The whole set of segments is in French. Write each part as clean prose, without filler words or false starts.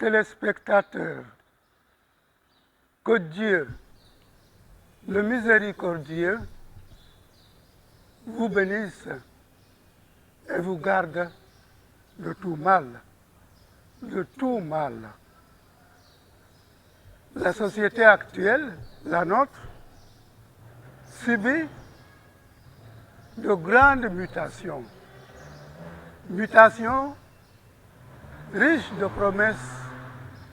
téléspectateurs, que Dieu, le miséricordieux, vous bénisse et vous garde de tout mal, de tout mal. La société actuelle, la nôtre, subit de grandes mutations. Mutations riches de promesses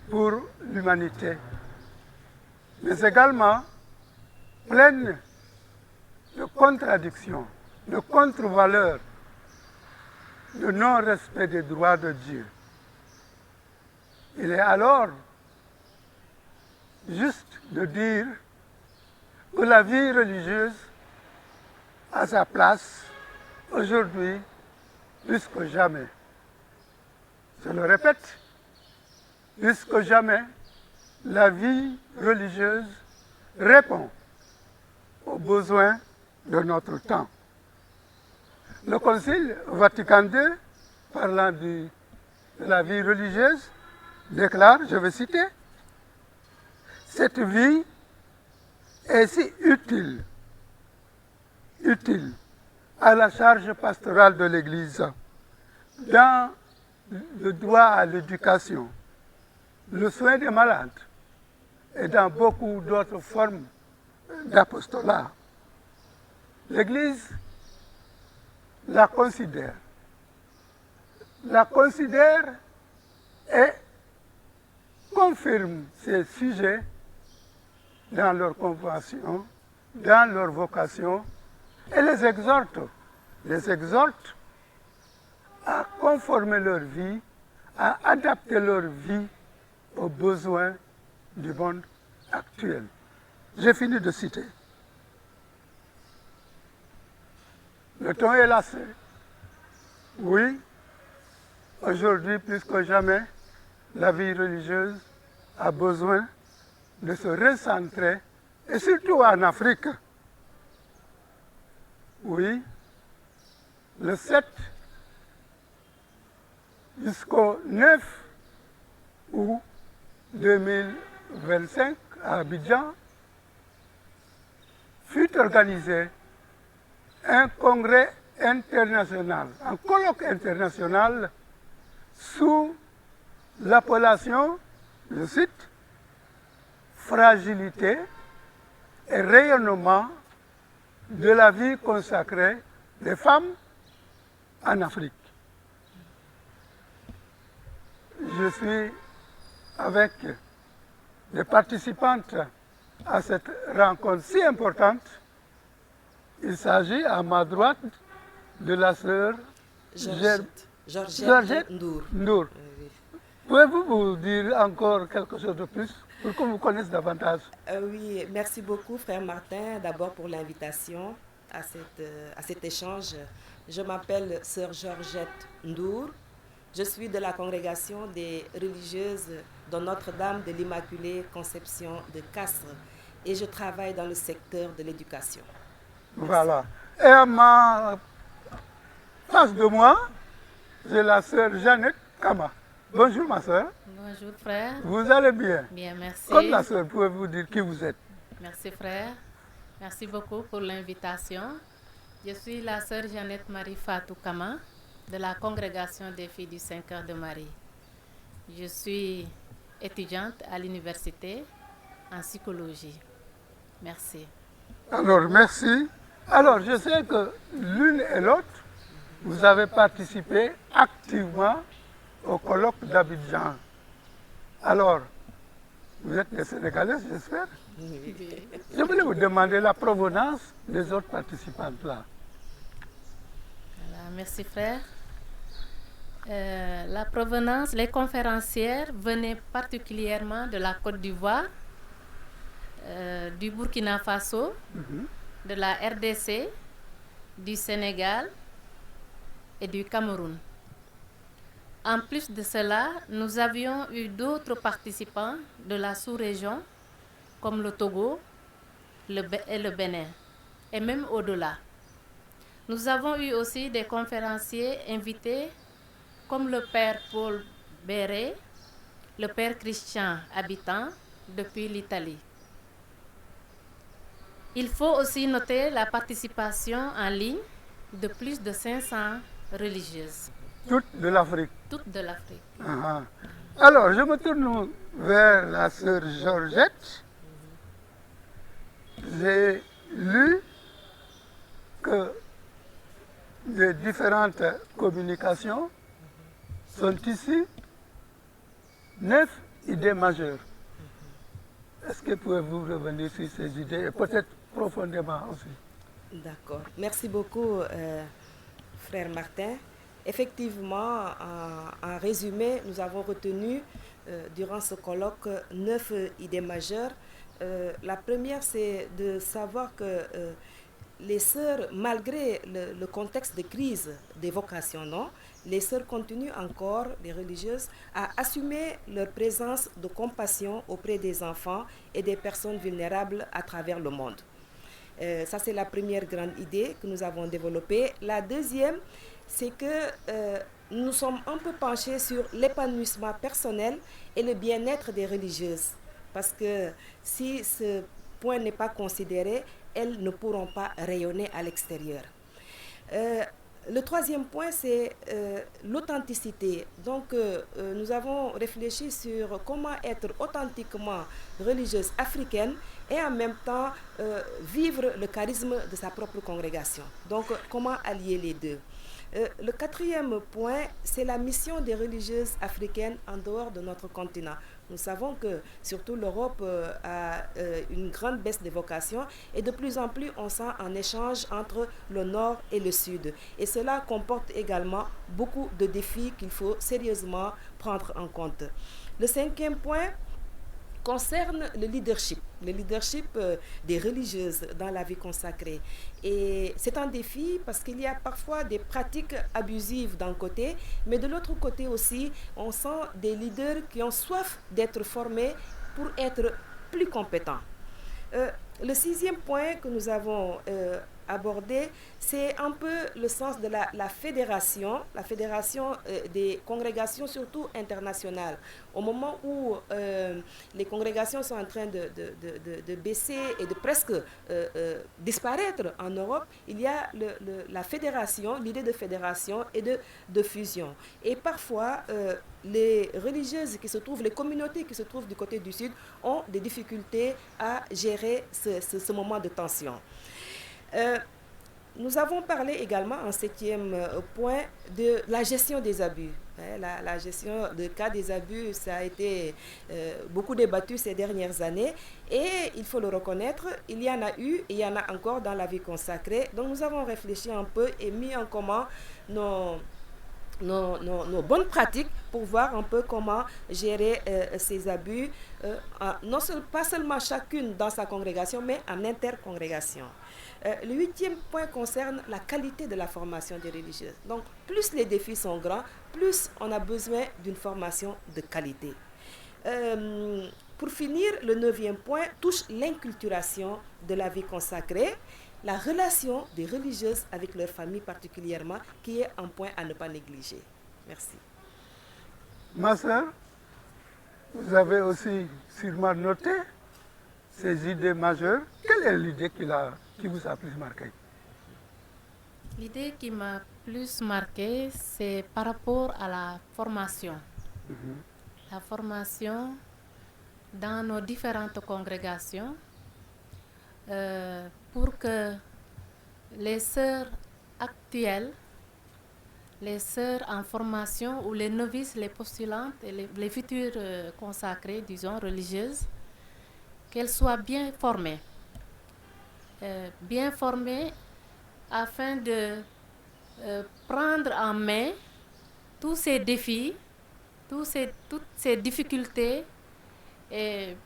pour l'humanité, mais également pleines de contradictions, de contre-valeurs, de non-respect des droits de Dieu. Il est alors juste de dire que la vie religieuse a sa place aujourd'hui plus que jamais. Je le répète, plus que jamais, la vie religieuse répond aux besoins de notre temps. Le Concile Vatican II, parlant de la vie religieuse, déclare, je vais citer, « Cette vie est si utile à la charge pastorale de l'Église dans le droit à l'éducation, le soin des malades et dans beaucoup d'autres formes d'apostolat. L'Église la considère et confirme ces sujets dans leur convention, dans leur vocation, et les exhorte à conformer leur vie, à adapter leur vie aux besoins du monde actuel. J'ai fini de citer. Le temps est lassé. Oui, aujourd'hui plus que jamais, la vie religieuse a besoin de se recentrer, et surtout en Afrique. Oui, le 7 jusqu'au 9 août 2025 à Abidjan fut organisé un congrès international, un colloque international sous l'appellation, je cite, fragilité et rayonnement de la vie consacrée des femmes en Afrique. Je suis avec les participantes à cette rencontre si importante. Il s'agit à ma droite de la sœur Georgette Ndour. Pouvez-vous vous dire encore quelque chose de plus pour qu'on vous connaisse davantage? Oui, merci beaucoup, frère Martin, d'abord pour l'invitation à cet échange. Je m'appelle sœur Georgette Ndour. Je suis de la congrégation des religieuses de Notre-Dame de l'Immaculée Conception de Castres et je travaille dans le secteur de l'éducation. Voilà. Et à ma face de moi, j'ai la sœur Jeannette Kama. Bonjour ma sœur. Bonjour frère. Vous allez bien? Bien, merci. Comme la sœur, pouvez-vous dire qui vous êtes? Merci frère. Merci beaucoup pour l'invitation. Je suis la sœur Jeannette Marie Fatou Kama de la congrégation des filles du 5 heures de Marie. Je suis étudiante à l'université en psychologie. Merci. Alors, merci. Alors, je sais que l'une et l'autre, vous avez participé activement au colloque d'Abidjan. Alors, vous êtes des Sénégalais, j'espère? Oui. Je voulais vous demander la provenance des autres participantes là. Voilà, merci frère. La provenance, les conférencières venaient particulièrement de la Côte d'Ivoire, du Burkina Faso, de la RDC, du Sénégal et du Cameroun. En plus de cela, nous avions eu d'autres participants de la sous-région, comme le Togo et le Bénin, et même au-delà. Nous avons eu aussi des conférenciers invités, comme le père Paul Béré, le Père Christian habitant depuis l'Italie. Il faut aussi noter la participation en ligne de plus de 500 religieuses. Toutes de l'Afrique. Toutes de l'Afrique. Ah, ah. Alors, je me tourne vers la sœur Georgette. J'ai lu que les différentes communications sont ici 9 idées majeures. Est-ce que pouvez-vous revenir sur ces idées et peut-être profondément aussi? D'accord. Merci beaucoup, frère Martin. Effectivement, en résumé, nous avons retenu durant ce colloque 9 idées majeures. La première, c'est de savoir que les sœurs, malgré le contexte de crise des vocations, les sœurs continuent encore, les religieuses, à assumer leur présence de compassion auprès des enfants et des personnes vulnérables à travers le monde. Ça, c'est la première grande idée que nous avons développée. La deuxième, c'est que nous sommes un peu penchés sur l'épanouissement personnel et le bien-être des religieuses. Parce que si ce point n'est pas considéré, elles ne pourront pas rayonner à l'extérieur. Le troisième point, c'est l'authenticité. Donc, nous avons réfléchi sur comment être authentiquement religieuse africaine et en même temps vivre le charisme de sa propre congrégation. Donc, comment allier les deux? Le quatrième point, c'est la mission des religieuses africaines en dehors de notre continent. Nous savons que surtout l'Europe a une grande baisse des vocations et de plus en plus on sent un échange entre le nord et le sud. Et cela comporte également beaucoup de défis qu'il faut sérieusement prendre en compte. Le cinquième point concerne le leadership des religieuses dans la vie consacrée. Et c'est un défi parce qu'il y a parfois des pratiques abusives d'un côté, mais de l'autre côté aussi, on sent des leaders qui ont soif d'être formés pour être plus compétents. Le sixième point que nous avons abordé, c'est un peu le sens de la fédération des congrégations, surtout internationales. Au moment où les congrégations sont en train de baisser et de presque disparaître en Europe, il y a la fédération, l'idée de fédération et de fusion. Et parfois, les religieuses qui se trouvent, les communautés qui se trouvent du côté du Sud ont des difficultés à gérer ce moment de tension. Nous avons parlé également en septième point de la gestion des abus. La gestion de cas des abus, ça a été beaucoup débattu ces dernières années et il faut le reconnaître, il y en a eu et il y en a encore dans la vie consacrée. Donc nous avons réfléchi un peu et mis en commun nos bonnes pratiques pour voir un peu comment gérer ces abus, pas seulement chacune dans sa congrégation, mais en intercongrégation. Le huitième point concerne la qualité de la formation des religieuses. Donc, plus les défis sont grands, plus on a besoin d'une formation de qualité. Pour finir, le neuvième point touche l'inculturation de la vie consacrée, la relation des religieuses avec leur famille particulièrement, qui est un point à ne pas négliger. Merci. Ma sœur, vous avez aussi sûrement noté ces idées majeures. Quelle est l'idée qui vous a plus marqué? L'idée qui m'a plus marqué, c'est par rapport à la formation. La formation dans nos différentes congrégations pour que les sœurs actuelles, les sœurs en formation ou les novices, les postulantes et les futures consacrées, disons, religieuses, qu'elles soient bien formées. Afin de prendre en main tous ces défis, toutes ces difficultés, et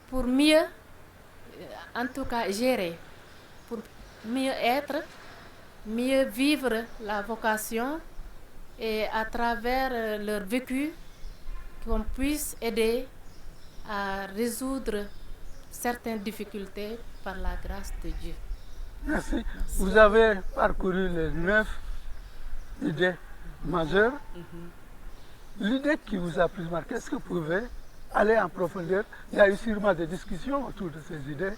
pour mieux, en tout cas, gérer, pour mieux être, mieux vivre la vocation et à travers leur vécu, qu'on puisse aider à résoudre certaines difficultés par la grâce de Dieu. Merci. Vous avez parcouru les 9 idées majeures. l'idée qui vous a plus marqué, est-ce que vous pouvez aller en profondeur? Il y a eu sûrement des discussions autour de ces idées.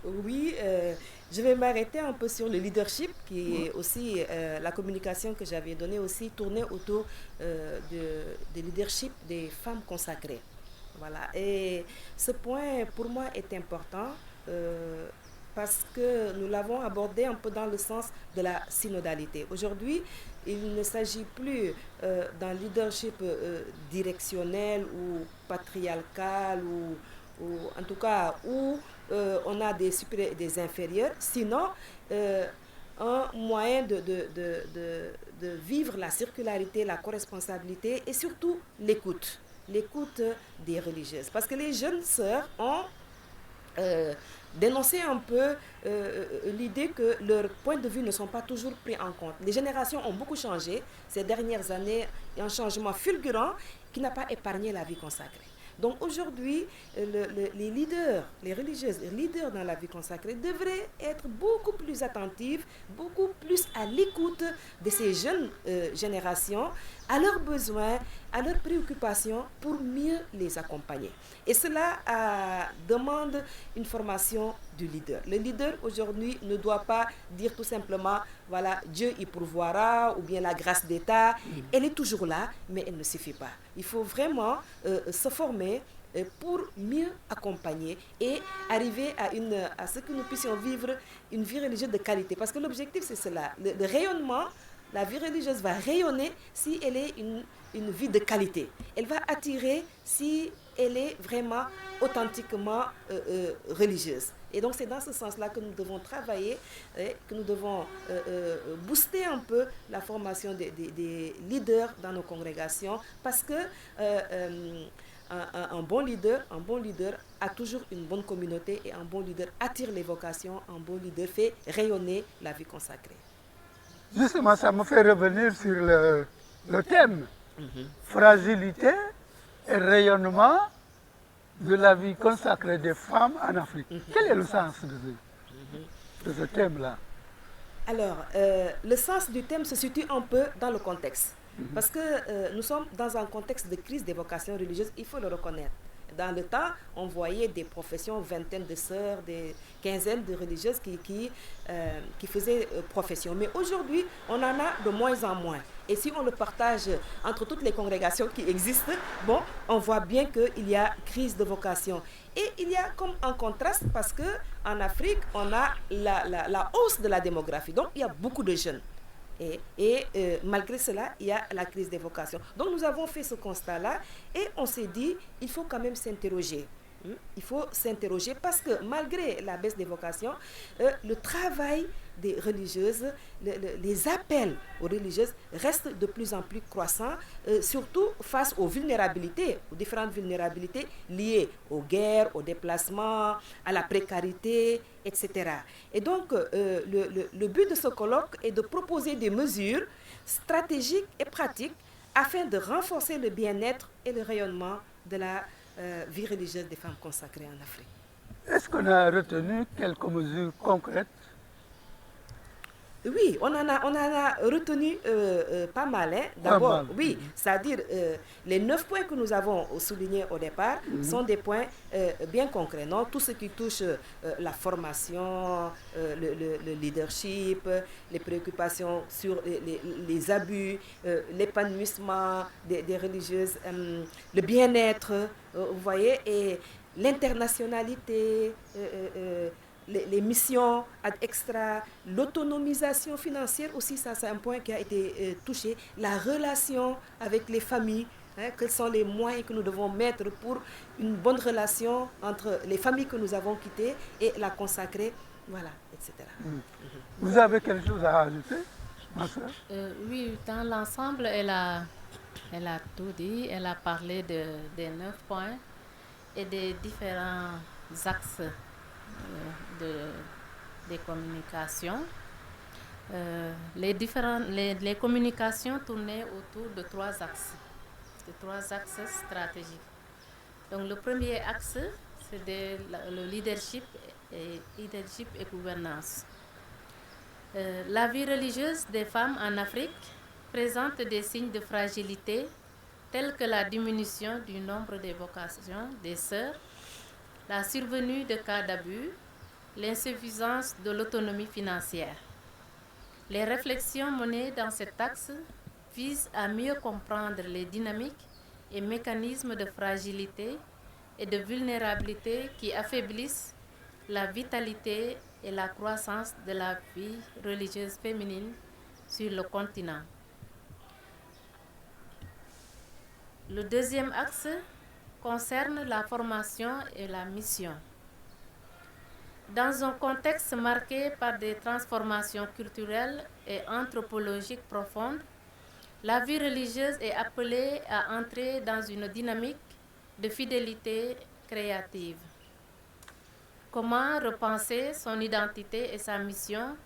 Oui, je vais m'arrêter un peu sur le leadership, qui est aussi la communication que j'avais donnée aussi tournée autour de leadership des femmes consacrées. Voilà. Et ce point pour moi est important parce que nous l'avons abordé un peu dans le sens de la synodalité. Aujourd'hui, il ne s'agit plus d'un leadership directionnel ou patriarcal ou en tout cas où on a des supérieurs et des inférieurs, sinon un moyen de vivre la circularité, la co-responsabilité et surtout l'écoute des religieuses. Parce que les jeunes sœurs ont dénoncer un peu l'idée que leurs points de vue ne sont pas toujours pris en compte. Les générations ont beaucoup changé ces dernières années, il y a un changement fulgurant qui n'a pas épargné la vie consacrée. Donc aujourd'hui, les leaders, les religieuses, les leaders dans la vie consacrée devraient être beaucoup plus attentifs, beaucoup plus à l'écoute de ces jeunes générations, à leurs besoins, à leurs préoccupations pour mieux les accompagner. Et cela demande une formation du leader. Le leader aujourd'hui ne doit pas dire tout simplement, voilà, Dieu y pourvoira ou bien la grâce d'État. Elle est toujours là, mais elle ne suffit pas. Il faut vraiment se former pour mieux accompagner et arriver à ce que nous puissions vivre une vie religieuse de qualité. Parce que l'objectif, c'est cela. Le rayonnement, la vie religieuse va rayonner si elle est une vie de qualité. Elle va attirer si elle est vraiment authentiquement religieuse. Et donc c'est dans ce sens-là que nous devons travailler, que nous devons booster un peu la formation des leaders dans nos congrégations, parce que un bon leader a toujours une bonne communauté, et un bon leader attire les vocations, un bon leader fait rayonner la vie consacrée. Justement, ça me fait revenir sur le thème fragilité et rayonnement de la vie consacrée des femmes en Afrique. Quel est le sens de ce thème-là? Alors, le sens du thème se situe un peu dans le contexte. Parce que nous sommes dans un contexte de crise des vocations religieuses, il faut le reconnaître. Dans le temps, on voyait des professions, vingtaines de sœurs, des quinzaines de religieuses qui faisaient profession. Mais aujourd'hui, on en a de moins en moins. Et si on le partage entre toutes les congrégations qui existent, bon, on voit bien qu'il y a crise de vocation. Et il y a comme un contraste parce qu'en Afrique, on a la hausse de la démographie. Donc, il y a beaucoup de jeunes. Et malgré cela, il y a la crise des vocations. Donc nous avons fait ce constat-là et on s'est dit, il faut quand même s'interroger. Il faut s'interroger parce que malgré la baisse des vocations, le travail des religieuses, les appels aux religieuses restent de plus en plus croissants, surtout face aux vulnérabilités, aux différentes vulnérabilités liées aux guerres, aux déplacements, à la précarité, etc. Et donc, le but de ce colloque est de proposer des mesures stratégiques et pratiques afin de renforcer le bien-être et le rayonnement de la vie religieuse des femmes consacrées en Afrique. Est-ce qu'on a retenu quelques mesures concrètes? Oui, on en a retenu pas mal. Hein. D'abord, oui, c'est-à-dire les 9 points que nous avons soulignés au départ sont des points bien concrets. Non? Tout ce qui touche la formation, le leadership, les préoccupations sur les abus, l'épanouissement des religieuses, le bien-être, vous voyez, et l'internationalité, les missions extra, l'autonomisation financière aussi, ça c'est un point qui a été touché, la relation avec les familles, hein, quels sont les moyens que nous devons mettre pour une bonne relation entre les familles que nous avons quittées et la consacrée, voilà, etc. Vous avez quelque chose à ajouter, ma soeur? Oui, dans l'ensemble, elle a tout dit, elle a parlé des 9 points et des différents axes des communications. Les communications tournaient autour de 3 axes, stratégiques. Donc le premier axe, c'est le leadership et gouvernance. La vie religieuse des femmes en Afrique présente des signes de fragilité tels que la diminution du nombre des vocations des sœurs, la survenue de cas d'abus, l'insuffisance de l'autonomie financière. Les réflexions menées dans cet axe visent à mieux comprendre les dynamiques et mécanismes de fragilité et de vulnérabilité qui affaiblissent la vitalité et la croissance de la vie religieuse féminine sur le continent. Le deuxième axe concerne la formation et la mission. Dans un contexte marqué par des transformations culturelles et anthropologiques profondes, la vie religieuse est appelée à entrer dans une dynamique de fidélité créative. Comment repenser son identité et sa mission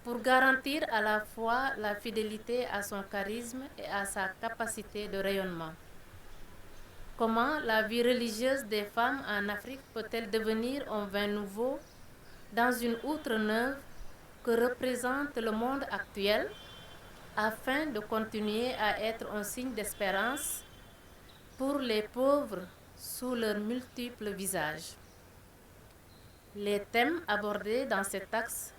pour garantir à la fois la fidélité à son charisme et à sa capacité de rayonnement? Comment la vie religieuse des femmes en Afrique peut-elle devenir un vin nouveau dans une outre neuve que représente le monde actuel afin de continuer à être un signe d'espérance pour les pauvres sous leurs multiples visages? Les thèmes abordés dans cet axe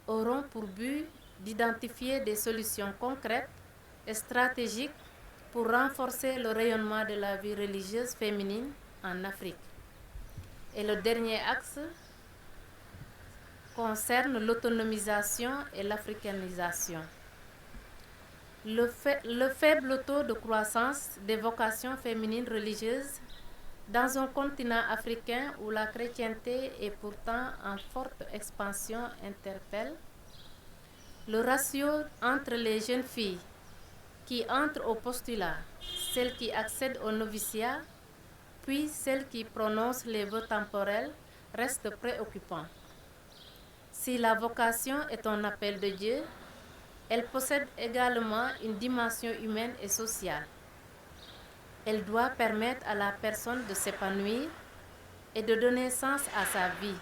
auront pour but d'identifier des solutions concrètes et stratégiques pour renforcer le rayonnement de la vie religieuse féminine en Afrique. Et le dernier axe concerne l'autonomisation et l'africanisation. Le faible taux de croissance des vocations féminines religieuses dans un continent africain où la chrétienté est pourtant en forte expansion interpelle. Le ratio entre les jeunes filles qui entrent au postulat, celles qui accèdent au noviciat, puis celles qui prononcent les vœux temporels reste préoccupant. Si la vocation est un appel de Dieu, elle possède également une dimension humaine et sociale. Elle doit permettre à la personne de s'épanouir et de donner sens à sa vie.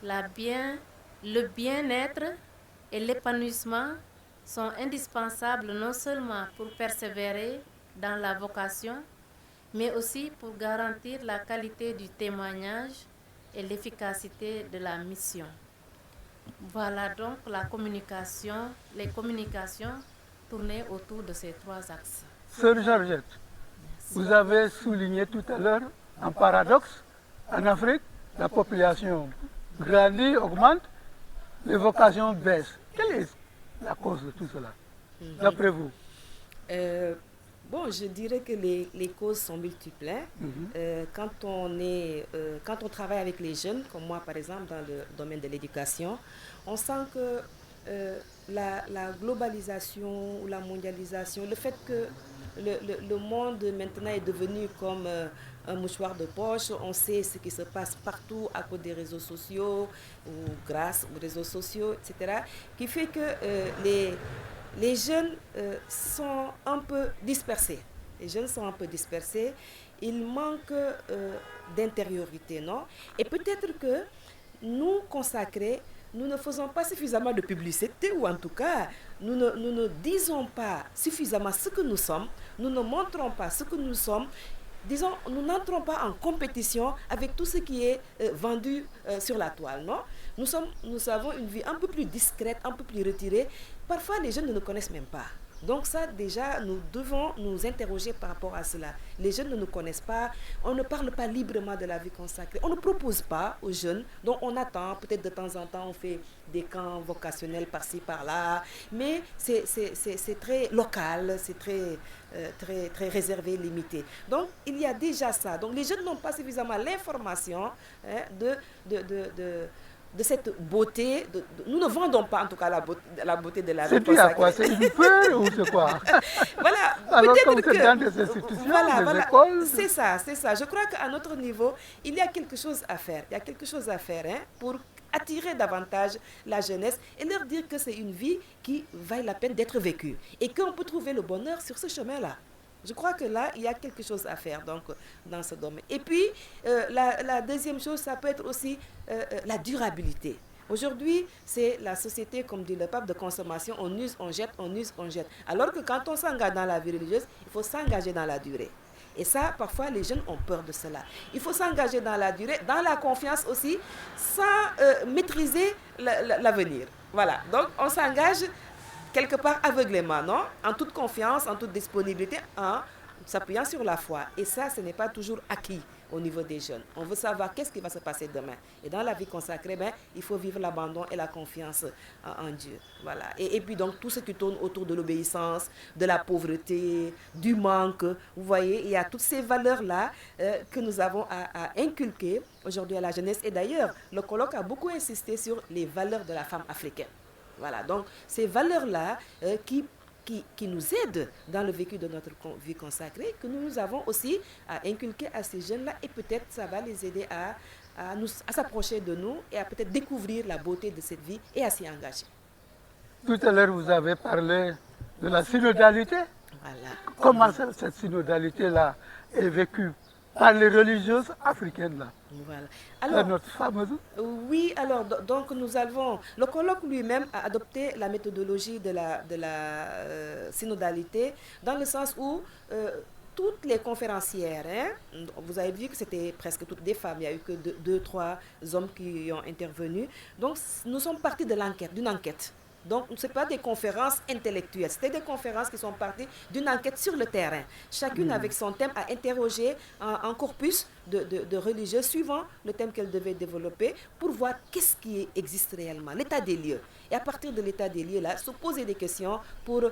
Le bien-être et l'épanouissement sont indispensables non seulement pour persévérer dans la vocation, mais aussi pour garantir la qualité du témoignage et l'efficacité de la mission. Voilà donc les communications tournées autour de ces trois axes. Sœur Georgette, vous avez souligné tout à l'heure un paradoxe. En Afrique, la population grandit, augmente, les vocations baissent. Quelle est la cause de tout cela, d'après vous? Bon, je dirais que les causes sont multiples. Quand on travaille avec les jeunes, comme moi par exemple dans le domaine de l'éducation, on sent que la globalisation ou la mondialisation, le fait que le monde maintenant est devenu comme un mouchoir de poche, on sait ce qui se passe partout à cause des réseaux sociaux ou grâce aux réseaux sociaux, etc., qui fait que les jeunes sont un peu dispersés. Les jeunes sont un peu dispersés. Il manque d'intériorité, non? Et peut-être que nous, consacrés, nous ne faisons pas suffisamment de publicité, ou en tout cas, nous ne disons pas suffisamment ce que nous sommes, nous ne montrons pas ce que nous sommes. Disons, nous n'entrons pas en compétition avec tout ce qui est vendu sur la toile, non? Nous avons une vie un peu plus discrète, un peu plus retirée. Parfois, les jeunes ne nous connaissent même pas. Donc ça, déjà, nous devons nous interroger par rapport à cela. Les jeunes ne nous connaissent pas, on ne parle pas librement de la vie consacrée, on ne propose pas aux jeunes, donc on attend, peut-être de temps en temps, on fait des camps vocationnels par-ci, par-là, mais c'est très local, c'est très réservé, limité. Donc, il y a déjà ça. Donc, les jeunes n'ont pas suffisamment l'information de cette beauté. Nous ne vendons pas en tout cas la beauté de la vie consacrée. C'est à quoi? C'est une peur ou c'est quoi? Voilà. Alors peut-être que dans des institutions, voilà, des écoles... C'est ça. Je crois qu'à notre niveau, il y a quelque chose à faire. Il y a quelque chose à faire pour attirer davantage la jeunesse et leur dire que c'est une vie qui vaille la peine d'être vécue et qu'on peut trouver le bonheur sur ce chemin-là. Je crois que là, il y a quelque chose à faire donc, dans ce domaine. Et puis, la deuxième chose, ça peut être aussi la durabilité. Aujourd'hui, c'est la société, comme dit le pape, de consommation. On use, on jette, on use, on jette. Alors que quand on s'engage dans la vie religieuse, il faut s'engager dans la durée. Et ça, parfois, les jeunes ont peur de cela. Il faut s'engager dans la durée, dans la confiance aussi, sans maîtriser l'avenir. Voilà. Donc, on s'engage quelque part aveuglément, non? En toute confiance, en toute disponibilité, en s'appuyant sur la foi. Et ça, ce n'est pas toujours acquis au niveau des jeunes. On veut savoir qu'est-ce qui va se passer demain. Et dans la vie consacrée, il faut vivre l'abandon et la confiance en Dieu. Voilà. Et puis donc, tout ce qui tourne autour de l'obéissance, de la pauvreté, du manque. Vous voyez, il y a toutes ces valeurs-là que nous avons à inculquer aujourd'hui à la jeunesse. Et d'ailleurs, le colloque a beaucoup insisté sur les valeurs de la femme africaine. Voilà. Donc, ces valeurs-là qui nous aident dans le vécu de notre vie consacrée, que nous avons aussi à inculquer à ces jeunes-là, et peut-être ça va les aider à s'approcher de nous et à peut-être découvrir la beauté de cette vie et à s'y engager. Tout à l'heure, vous avez parlé de la synodalité. Voilà. Comment cette synodalité-là est vécue par les religieuses africaines-là? Voilà. Alors, notre fameuse... Oui, alors, donc nous avons... Le colloque lui-même a adopté la méthodologie de la synodalité, dans le sens où toutes les conférencières, vous avez vu que c'était presque toutes des femmes, il n'y a eu que 2-3 hommes qui ont intervenu. Donc, nous sommes partis d'une enquête. Donc, ce n'est pas des conférences intellectuelles, c'était des conférences qui sont parties d'une enquête sur le terrain. Chacune avec son thème a interrogé un corpus de religieux suivant le thème qu'elle devait développer pour voir qu'est-ce qui existe réellement, l'état des lieux. Et à partir de l'état des lieux, là, se poser des questions pour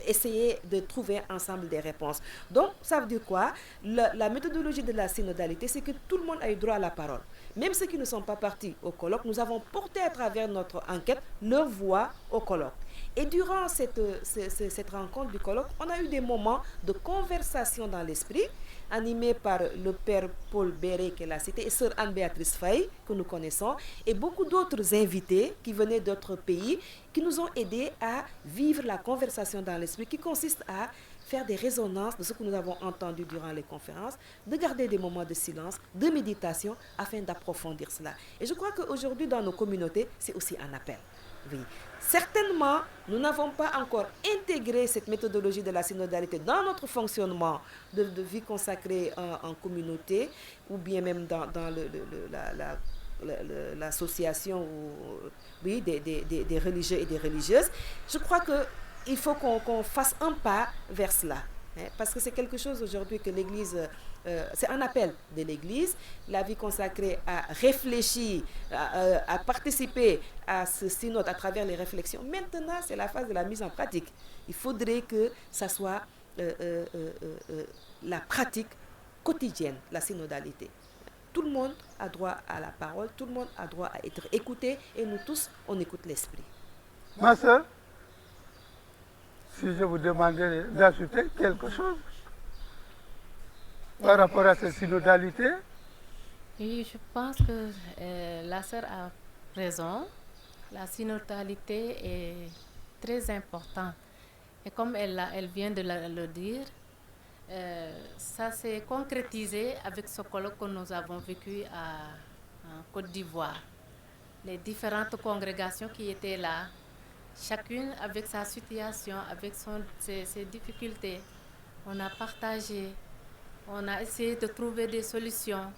essayer de trouver ensemble des réponses. Donc, ça veut dire quoi? La méthodologie de la synodalité, c'est que tout le monde a eu droit à la parole. Même ceux qui ne sont pas partis au colloque, nous avons porté à travers notre enquête leur voix au colloque. Et durant cette rencontre du colloque, on a eu des moments de conversation dans l'esprit, animés par le père Paul Béré, qui l'a cité, et sœur Anne-Béatrice Faye, que nous connaissons, et beaucoup d'autres invités qui venaient d'autres pays, qui nous ont aidés à vivre la conversation dans l'esprit, qui consiste à faire des résonances de ce que nous avons entendu durant les conférences, de garder des moments de silence, de méditation, afin d'approfondir cela. Et je crois qu'aujourd'hui, dans nos communautés, c'est aussi un appel. Oui. Certainement, nous n'avons pas encore intégré cette méthodologie de la synodalité dans notre fonctionnement de vie consacrée en communauté, ou bien même dans l'association oui, des religieux et des religieuses. Je crois qu'il faut qu'on fasse un pas vers cela. Parce que c'est quelque chose aujourd'hui que l'Église, c'est un appel de l'Église. La vie consacrée à réfléchir, à participer à ce synode à travers les réflexions. Maintenant, c'est la phase de la mise en pratique. Il faudrait que ça soit la pratique quotidienne, la synodalité. Tout le monde a droit à la parole, tout le monde a droit à être écouté, et nous tous, on écoute l'esprit. Ma soeur, si je vous demandais d'ajouter quelque chose par rapport à cette synodalité? Oui, je pense que la sœur a raison. La synodalité est très importante. Et comme elle vient de le dire, ça s'est concrétisé avec ce colloque que nous avons vécu en Côte d'Ivoire. Les différentes congrégations qui étaient là, chacune avec sa situation, avec ses difficultés. On a partagé, on a essayé de trouver des solutions.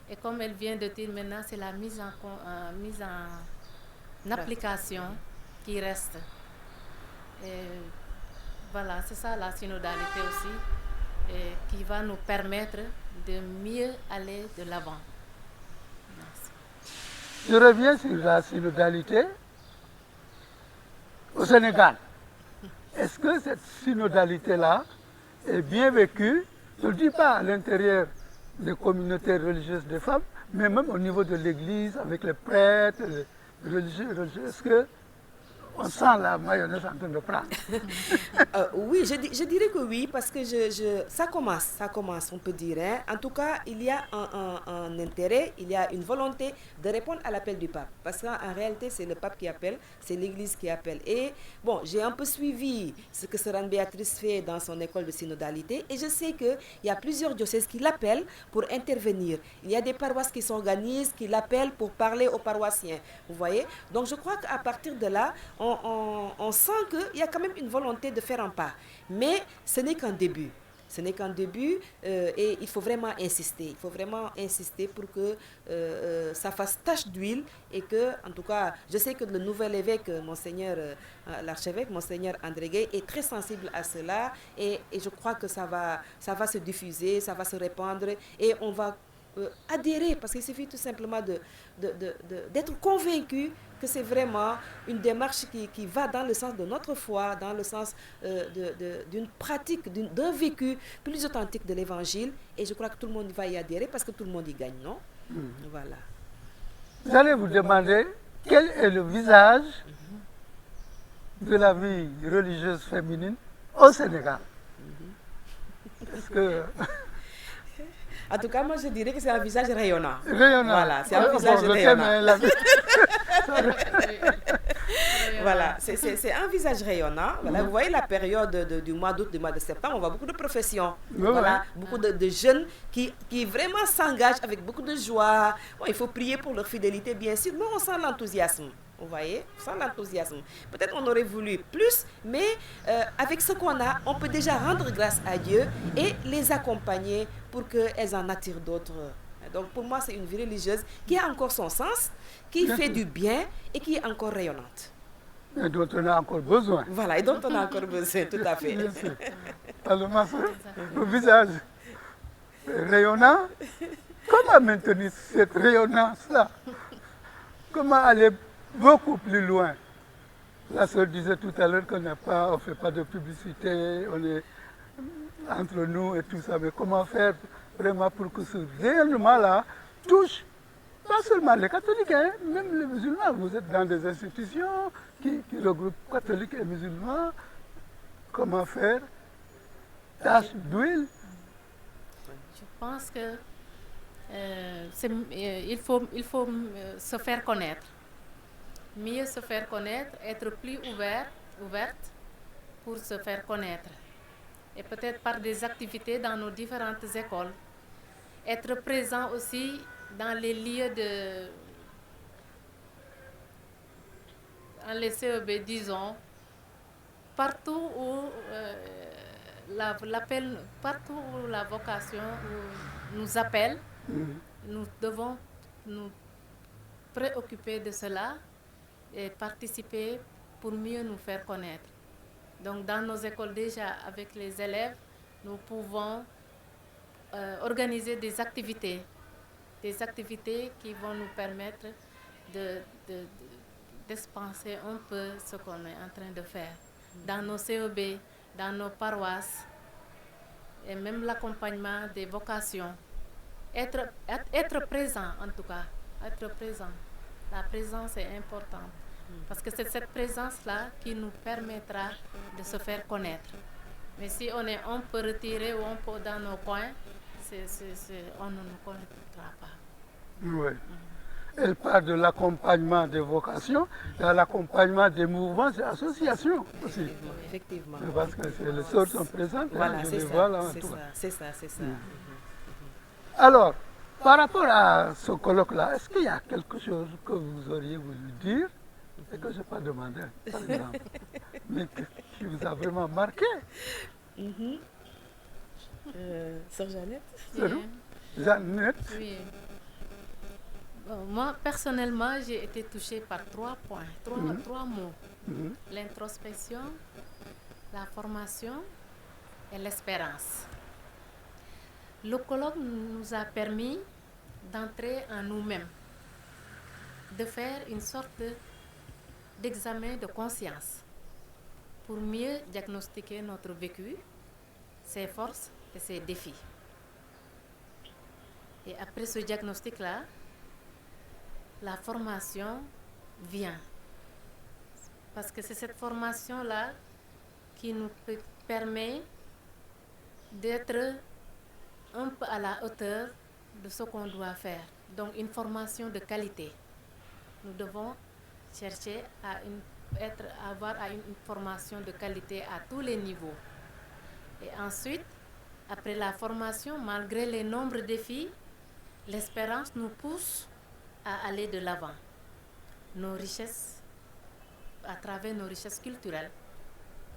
Et comme elle vient de dire maintenant, c'est la mise en application qui reste. Et voilà, c'est ça la synodalité aussi, qui va nous permettre de mieux aller de l'avant. Merci. Je reviens sur la synodalité au Sénégal. Est-ce que cette synodalité-là est bien vécue? Je ne dis pas à l'intérieur des communautés religieuses des femmes, mais même au niveau de l'Église, avec les prêtres, les religieux. Est-ce que on sent la mayonnaise en train de prendre. Oui, je dirais que oui, parce que ça commence, on peut dire. Hein. En tout cas, il y a un intérêt, il y a une volonté de répondre à l'appel du pape. Parce qu'en réalité, c'est le pape qui appelle, c'est l'Église qui appelle. Et bon, j'ai un peu suivi ce que Sœur Anne-Béatrice fait dans son école de synodalité, et je sais qu'il y a plusieurs diocèses qui l'appellent pour intervenir. Il y a des paroisses qui s'organisent, qui l'appellent pour parler aux paroissiens. Vous voyez? Donc je crois qu'à partir de là, on sent qu'il y a quand même une volonté de faire un pas. Mais ce n'est qu'un début. Ce n'est qu'un début et il faut vraiment insister. Il faut vraiment insister pour que ça fasse tache d'huile et que, en tout cas, je sais que le nouvel évêque, Monseigneur, l'archevêque, Monseigneur André Gay, est très sensible à cela et je crois que ça va se diffuser, ça va se répandre et on va adhérer parce qu'il suffit tout simplement d'être convaincu que c'est vraiment une démarche qui va dans le sens de notre foi, dans le sens d'une pratique, d'un vécu plus authentique de l'évangile. Et je crois que tout le monde va y adhérer parce que tout le monde y gagne, non? Voilà. J'allais vous demander quel est le visage de la vie religieuse féminine au Sénégal. Est-ce que... En tout cas, moi je dirais que c'est un visage rayonnant. Rayonnant. Voilà, c'est un visage rayonnant. Voilà, c'est un visage rayonnant. Voilà, vous voyez la période du mois d'août, du mois de septembre, on voit beaucoup de professions. Voilà, beaucoup de jeunes qui vraiment s'engagent avec beaucoup de joie. Bon, il faut prier pour leur fidélité, bien sûr, mais on sent l'enthousiasme. Vous voyez, sans l'enthousiasme. Peut-être on aurait voulu plus, mais avec ce qu'on a, on peut déjà rendre grâce à Dieu et les accompagner pour qu'elles en attirent d'autres. Donc pour moi, c'est une vie religieuse qui a encore son sens, qui fait du bien et qui est encore rayonnante. Et dont on a encore besoin. Voilà, et dont on a encore besoin, tout à fait. Bien sûr. Alors, ma soeur, le visage rayonnant, comment maintenir cette rayonnance-là? Comment aller beaucoup plus loin? La sœur disait tout à l'heure qu'on ne fait pas de publicité, on est entre nous et tout ça, mais comment faire vraiment pour que ce rayonnement-là touche pas seulement les catholiques, hein, même les musulmans. Vous êtes dans des institutions qui regroupent catholiques et musulmans. Comment faire? Tache d'huile. Je pense que il faut se faire connaître. Mieux se faire connaître, être plus ouverte pour se faire connaître. Et peut-être par des activités dans nos différentes écoles. Être présent aussi dans les lieux dans les CEB, disons, partout où partout où la vocation nous appelle, nous devons nous préoccuper de cela et participer pour mieux nous faire connaître. Donc dans nos écoles déjà, avec les élèves, nous pouvons organiser des activités qui vont nous permettre d'expanser un peu ce qu'on est en train de faire. Dans nos CEB, dans nos paroisses, et même l'accompagnement des vocations. Être présent en tout cas, être présent. La présence est importante. Parce que c'est cette présence-là qui nous permettra de se faire connaître. Mais si on est un peu retiré ou un peu dans nos coins, on ne nous connaîtra pas. Oui. Elle parle de l'accompagnement des vocations, de l'accompagnement des mouvements et associations aussi. Effectivement. Parce que les sœurs sont présentes. Voilà, hein, c'est ça. Alors, par rapport à ce colloque-là, est-ce qu'il y a quelque chose que vous auriez voulu dire et que je n'ai pas demandé, par exemple, mais qui vous a vraiment marqué? Sœur Jeannette? Jeannette? Oui. Bon, moi, personnellement, j'ai été touchée par 3 points, trois mots. L'introspection, la formation et l'espérance. Le colloque nous a permis d'entrer en nous-mêmes, de faire une sorte d'examen de conscience pour mieux diagnostiquer notre vécu, ses forces et ses défis. Et après ce diagnostic-là, la formation vient Parce que c'est cette formation-là qui nous permet d'être un peu à la hauteur de ce qu'on doit faire. Donc une formation de qualité. Nous devons chercher à avoir une formation de qualité à tous les niveaux. Et ensuite, après la formation, malgré les nombreux défis, l'espérance nous pousse à aller de l'avant. Nos richesses, à travers nos richesses culturelles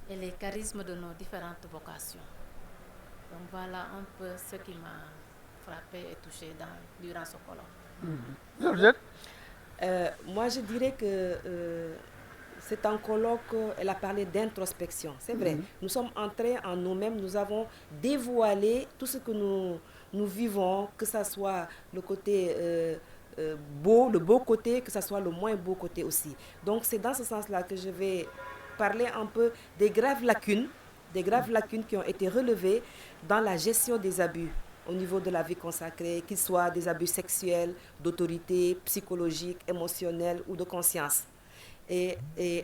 et les charismes de nos différentes vocations. Donc voilà un peu ce qui m'a frappé et touché durant ce colloque. Georgette? Moi, je dirais que c'est un colloque, elle a parlé d'introspection. C'est vrai, nous sommes entrés en nous-mêmes, nous avons dévoilé tout ce que nous vivons, que ce soit le côté beau, le beau côté, que ce soit le moins beau côté aussi. Donc c'est dans ce sens-là que je vais parler un peu des graves lacunes qui ont été relevées dans la gestion des abus au niveau de la vie consacrée, qu'ils soient des abus sexuels, d'autorité, psychologiques, émotionnels ou de conscience. Et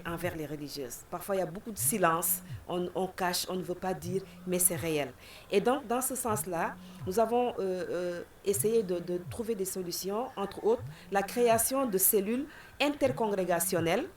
envers les religieuses. Parfois, il y a beaucoup de silence, on cache, on ne veut pas dire, mais c'est réel. Et donc, dans ce sens-là, nous avons essayé de trouver des solutions, entre autres, la création de cellules intercongrégationnelles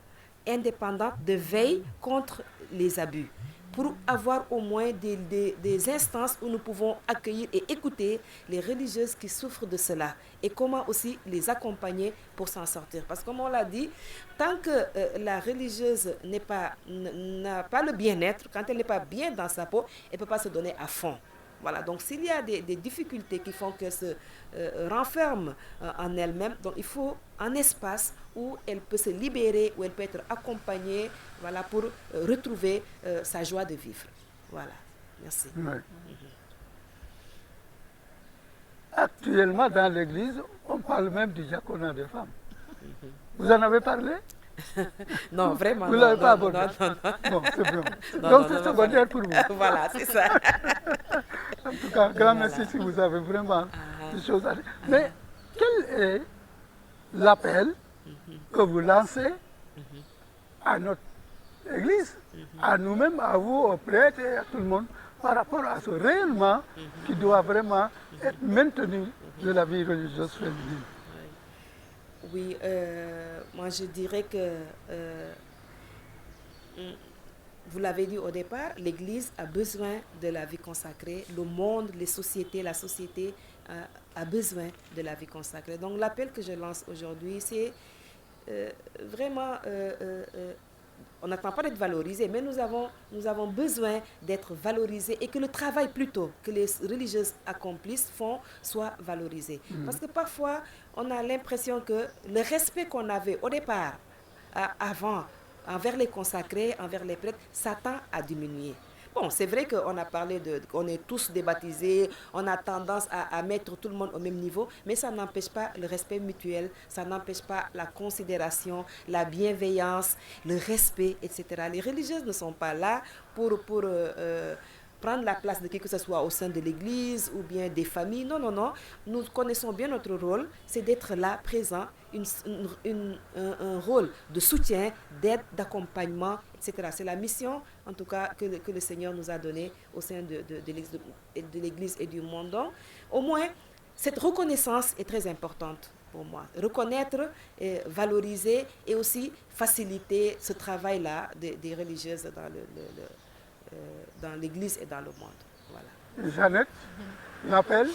indépendantes de veille contre les abus, pour avoir au moins des instances où nous pouvons accueillir et écouter les religieuses qui souffrent de cela et comment aussi les accompagner pour s'en sortir. Parce que comme on l'a dit, tant que la religieuse n'a pas le bien-être, quand elle n'est pas bien dans sa peau, elle ne peut pas se donner à fond. Voilà, donc s'il y a des difficultés qui font qu'elle se renferme en elle-même, donc il faut un espace où elle peut se libérer, où elle peut être accompagnée, voilà, pour retrouver sa joie de vivre. Voilà, merci. Ouais. Actuellement, dans l'Église, on parle même du diaconat des femmes. Vous en avez parlé? Non, vraiment. Vous ne l'avez pas abordé? Non. Bon, c'est bon. Donc c'est secondaire pour vous. Voilà, c'est ça. En tout cas, grand merci si vous avez vraiment des choses à dire. Mais quel est l'appel que vous lancez à notre Église, à nous-mêmes, à vous, aux prêtres et à tout le monde, par rapport à ce rayonnement qui doit vraiment être maintenu de la vie religieuse féminine? Oui, moi je dirais que, vous l'avez dit au départ, l'Église a besoin de la vie consacrée, le monde, les sociétés, la société a besoin de la vie consacrée. Donc l'appel que je lance aujourd'hui, c'est vraiment, on n'attend pas d'être valorisé, mais nous avons besoin d'être valorisés et que le travail plutôt que les religieuses accomplissent, font, soit valorisé. Parce que parfois, on a l'impression que le respect qu'on avait au départ, avant, envers les consacrés, envers les prêtres, ça tend à diminuer. Bon, c'est vrai qu'on a parlé qu'on est tous débaptisés, on a tendance à mettre tout le monde au même niveau, mais ça n'empêche pas le respect mutuel, ça n'empêche pas la considération, la bienveillance, le respect, etc. Les religieuses ne sont pas là pour prendre la place de qui que ce soit au sein de l'Église ou bien des familles. Non, non, non. Nous connaissons bien notre rôle, c'est d'être là, présent, un rôle de soutien, d'aide, d'accompagnement, etc. C'est la mission, en tout cas, que le Seigneur nous a donnée au sein de l'Église et du monde. Donc, au moins, cette reconnaissance est très importante pour moi. Reconnaître, valoriser et aussi faciliter ce travail-là des religieuses dans l'Église et dans le monde. Voilà. Jeannette, l'appel?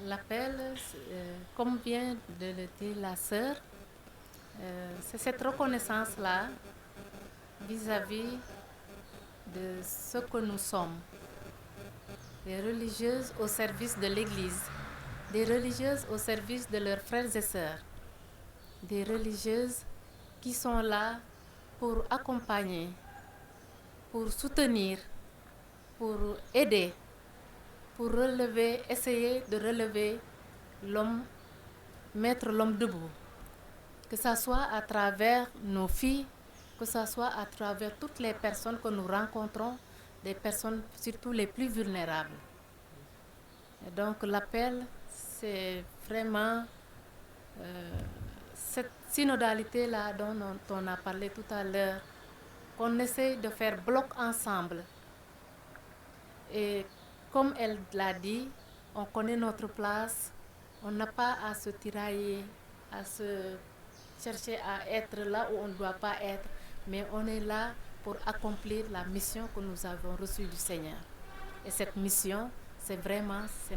L'appel, comme vient de le dire la sœur, c'est cette reconnaissance-là vis-à-vis de ce que nous sommes. Des religieuses au service de l'Église, des religieuses au service de leurs frères et sœurs, des religieuses qui sont là pour accompagner, pour soutenir, pour aider, pour essayer de relever l'homme, mettre l'homme debout. Que ce soit à travers nos filles, que ce soit à travers toutes les personnes que nous rencontrons, des personnes surtout les plus vulnérables. Et donc l'appel, c'est vraiment cette synodalité-là dont on a parlé tout à l'heure, qu'on essaie de faire bloc ensemble. Et comme elle l'a dit, on connaît notre place, on n'a pas à se tirailler, à se chercher à être là où on ne doit pas être, mais on est là pour accomplir la mission que nous avons reçue du Seigneur. Et cette mission, c'est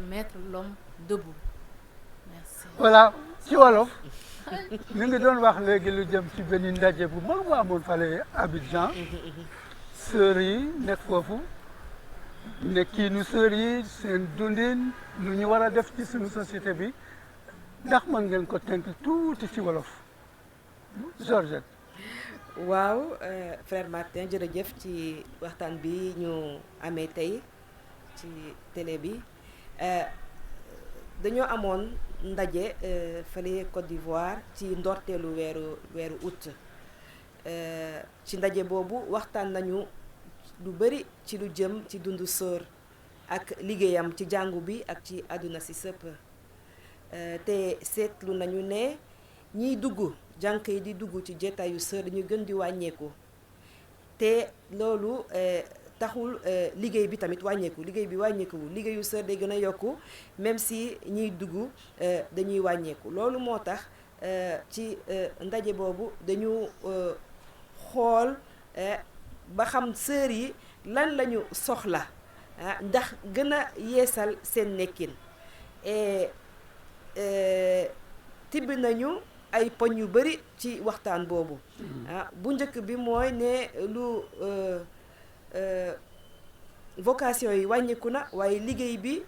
mettre l'homme debout. Merci. Voilà ci wolof ñu ngi doon wax léegi lu jëm ci benn ndaje bu mag bu amoon fale Abidjan sœurs yi nekk foofu nekkiinu sœurs yi seen dundin lu ñu war a def ci suñu société bi ndax mën ngeen ko tënk tuuti ci wolof Georgette. waaw frère Martin jërëjëf ci waxtaan bi ñu amee tey ci télé bi dañoo amoon ndaje fële Côte d'Ivoire ci ndorteelu weeru août ci ndaje boobu waxtaan nañu lu bari ci lu jëm ci dundu sœur ak liggéeyam ci jàngu bi ak ci àdduna si sëpp te seetlu nañu ne ñiy dugg jànq yi di dugg ci jotaayu sœur dañu gën di wàññeeku te loolu taxul liggéey bi tamit wàññeeku liggéey bi wàññeekuwul liggéeyu sœur day gën a yokku même si ñiy dugg dañuy wàññeeku loolu moo tax ci ndaje boobu dañu xool ba xam sœur yi lan lañu soxla ndax gën a yeesal seen nekkin tibb nañu ay poñ yu bari ci waxtaan boobu bu njëkk bi mooy ne lu vocation yi wàññiku na waaye liggéey bi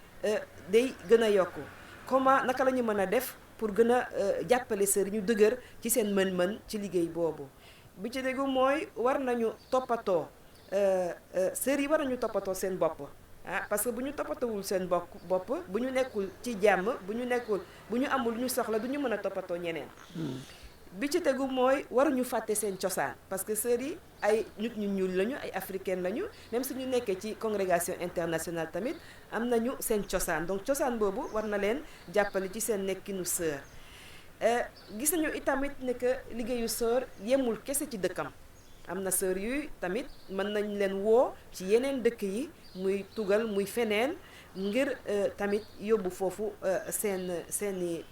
day gën a yokku comment naka la ñu mën a def pour gën a jàppale sœur ñu dëgër ci seen mën-mën ci liggéey boobu bi ci déggu mooy war nañu toppatoo sœur yi war nañu toppatoo seen bopp parce que bu ñu toppatoowul seen bopp bu ñu nekkul ci jàmm bu ñu amul lu ñu soxla du ñu mën a toppatoo ñeneen bi ci tegu mooy waruñu fàtte seen cosaan parce que sœurs yi ay nit ñu ñuul lañu ay africaine lañu même suñu nekkee ci congrégation internationale tamit am nañu seen cosaan donc cosaan boobu war na leen jàppale ci seen nekkinu sœur gis nañu itamit ne que liggéeyu sœur yemul kese ci dëkkam am na sœur yuy tamit mën nañ leen woo ci yeneen dëkk yi muy tugal muy feneen ngir tamit yóbbu foofu seeni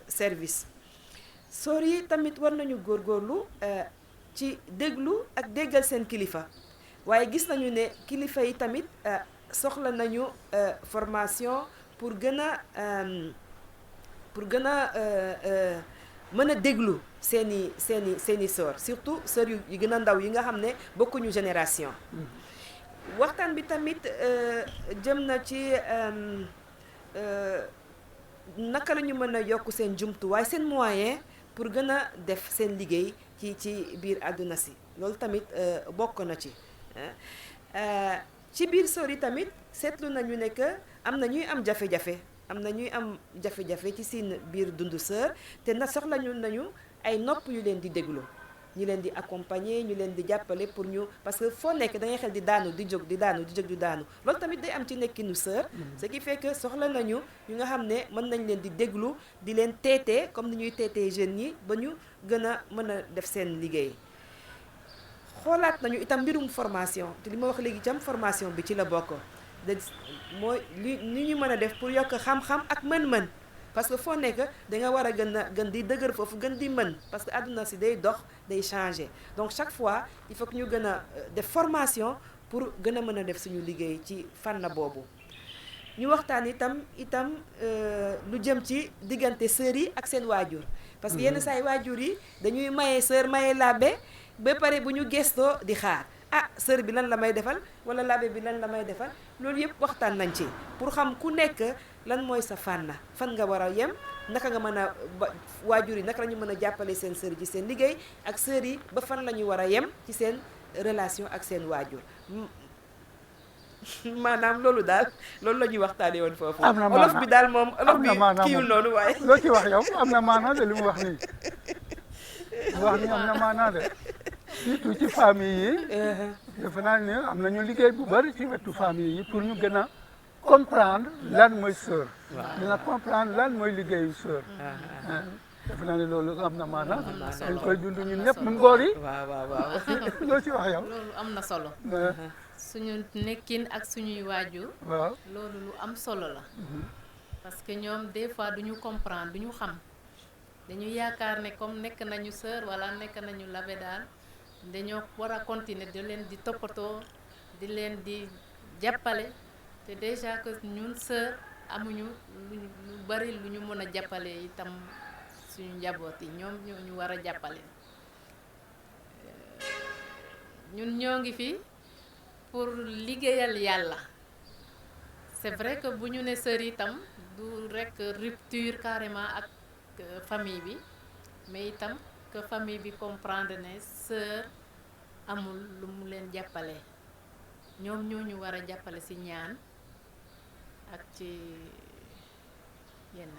service sœur yi tamit war nañu góorgóorlu ci déglu ak déggal seen kilifa waaye gis nañu ne kilifa yi tamit soxla nañu formation pour gën a mën a déglu seeni sœur surtout sœur yu gën a ndaw yi nga xam ne bokkuñu génération waxtaan bi tamit jëm na ci naka la ñu mën a yokk seen jumtuwaay seen moyen pour gën a def seen liggéey ci biir àdduna si loolu tamit bokk na ci biir sœur yi tamit seetlu nañu ne que am na ñuy am jafe-jafe ci seen biir dundu sœur te na soxla nañu ay nopp yu leen di déglu ñu leen di accompagner ñu leen di jàppale pour ñu parce que foo nekk da ngay xel di daanu di jóg di daanu loolu tamit day am ci nekkinu sœur ce qui fait que soxla nañu ñu nga xam ne mën nañ leen di déglu di leen teetee comme ni ñuy teetee jeunes yi ba ñu gën a mën a def seen liggéey xoolaat nañu itam mbirum formation te li ma wax léegi itam formation bi ci la bokk mooy li ñu mën a def pour yokk xam-xam ak mën-mën parce que foo nekk da nga war a gën di dëgër foofu gën di mën parce que àdduna si day dox day changer donc chaque fois il faut que ñu gën a def formation pour gën a mën a def suñu liggéey ci fànn boobu. ñu waxtaan itam lu jëm ci diggante sœur yi ak seen waajur parce que yenn saa yi waajur yi dañuy maye sœur maye labbe ba pare bu ñu gestoo di xaar sœur bi lan la may defal wala labbe bi lan la may defal loolu yëpp waxtaan nañ ci pour xam ku nekk lan mooy sa fan nga war a yem naka nga mën a waajur yi naka la ñu mën a jàppale seen sœur ci seen liggéey ak sœur yi ba fan la ñu war a yem ci seen relation ak seen waajur maanaam loolu la ñuy waxtaanee woon foofu. am na maanaam olof bi daal moom olof bi kiiwul noonu waaye. loo ci wax yow am na maanaam de li mu wax nii am na maanaam de surtout ci famille yi. defe naa ne am nañu liggéey bu bari ci wetu famille yi pour ñu gën a comprendre lan mooy sœur. dina comprendre lan mooy liggéeyu sœur. defe naa ne loolu am na maanaam. am na dañ solo koy dund ñun am na ñëpp solo. ñun góor yi. waaw waaw waaw. loo ci wax yow. loolu am na solo suñu nekkin ak suñuy waajur waaw. loolu lu am solo la parce que ñoom des fois duñu comprendre duñu xam dañu yaakaar ne comme nekk nañu sœur wala nekk nañu labe daal dañoo war a continuer di leen di toppatoo di leen di jàppale te déjà que ñun sœur amuñu lu bari lu ñu mën a jàppale itam suñu njaboot yi ñoom ñoo ñu war a jàppale ñun ñoo ngi fi pour liggéeyal yàlla c'est vrai que bu ñu ne sœur itam du rekk rupture carrément ak famille bi mais itam que famille bi comprendre ne sœur amul lu mu leen jàppale ñoom ñoo ñu war a jàppale ci ñaan ak ci yenn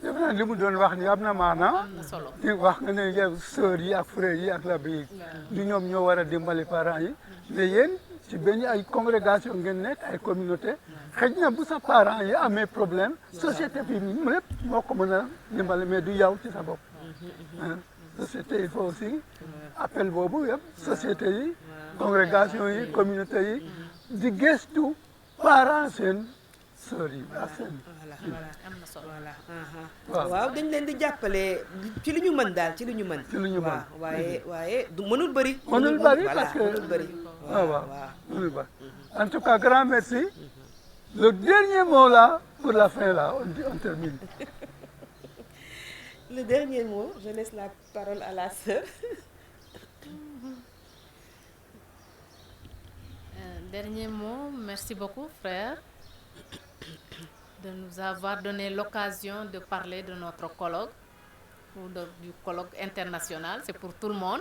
defe naa li mu doon wax ni am na maanaam. am na solo di wax nga ne yow sœurs yi ak frères yi ak labbe yi du ñoom ñoo war a dimbali parents yi mais yéen ci benn ay congrégation ngeen nekk ay communauté xëy na bu sa parents yi amee problème société bi lépp moo ko mën a dimbali mais du yow ci sa bopp. société il faut aussi appel boobu yëpp société yi congrégation yi communauté yi di gëstu parents seen sœurs yi ak seen. voilà am na solo voilà. waaw waaw dañ leen di jàppale ci li ñu mën daal ci li ñu mën. ci li ñu mën. waaw waaye du mënul bëri. mënul bëri voilà, parce que mënul bëri. waaw waaw mënul bëri. En tout cas grand merci. Le dernier mot là pour la fin là on termine. Le dernier mot, je laisse la parole à la sœur. Dernier mot, merci beaucoup frère de nous avoir donné l'occasion de parler de notre colloque ou du colloque international. C'est pour tout le monde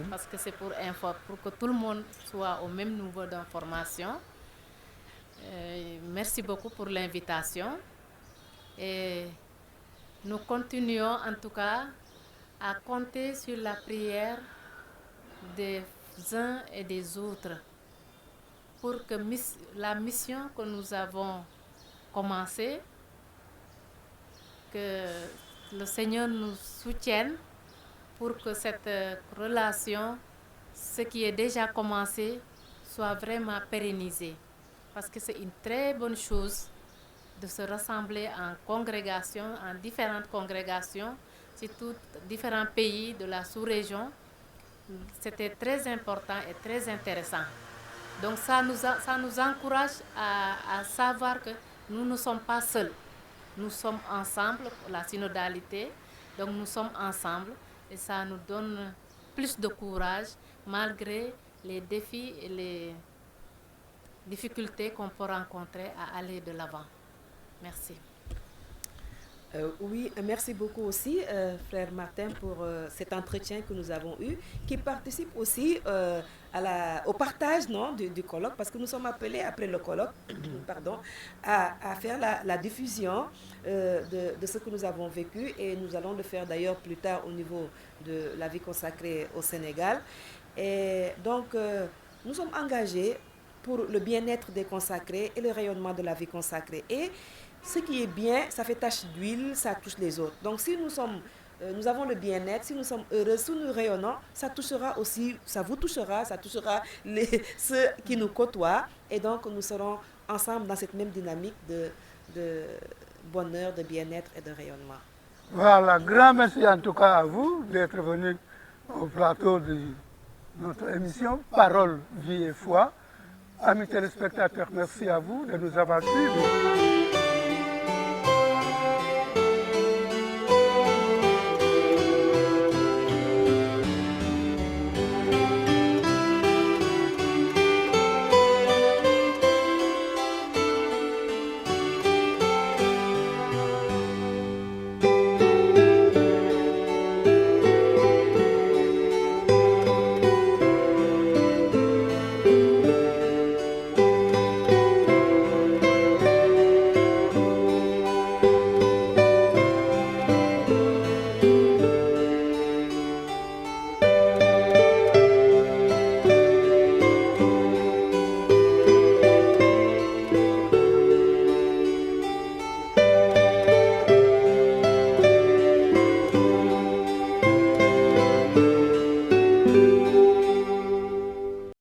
parce que c'est pour que tout le monde soit au même niveau d'information. Merci beaucoup pour l'invitation et nous continuons en tout cas à compter sur la prière des uns et des autres pour que la mission que nous avons commencée, que le Seigneur nous soutienne pour que cette relation, ce qui est déjà commencé, soit vraiment pérennisé. Parce que c'est une très bonne chose de se rassembler en congrégation, en différentes congrégations, surtout différents pays de la sous-région. C'était très important et très intéressant. Donc ça nous encourage à savoir que nous ne sommes pas seuls. Nous sommes ensemble, la synodalité, donc nous sommes ensemble et ça nous donne plus de courage malgré les défis et les difficultés qu'on peut rencontrer à aller de l'avant. Merci. Oui, merci beaucoup aussi, frère Martin, pour cet entretien que nous avons eu, qui participe aussi au partage du colloque, parce que nous sommes appelés après le colloque pardon, à faire la diffusion de ce que nous avons vécu, et nous allons le faire d'ailleurs plus tard au niveau de la vie consacrée au Sénégal. Et donc, nous sommes engagés pour le bien-être des consacrés et le rayonnement de la vie consacrée. Et ce qui est bien, ça fait tache d'huile, ça touche les autres. Donc si nous avons le bien-être, si nous sommes heureux, si nous rayonnons, ça touchera aussi, ça vous touchera, ça touchera ceux qui nous côtoient. Et donc nous serons ensemble dans cette même dynamique de bonheur, de bien-être et de rayonnement. Voilà, grand merci en tout cas à vous d'être venus au plateau de notre émission Parole, Vie et Foi. Amis téléspectateurs, merci à vous de nous avoir suivis.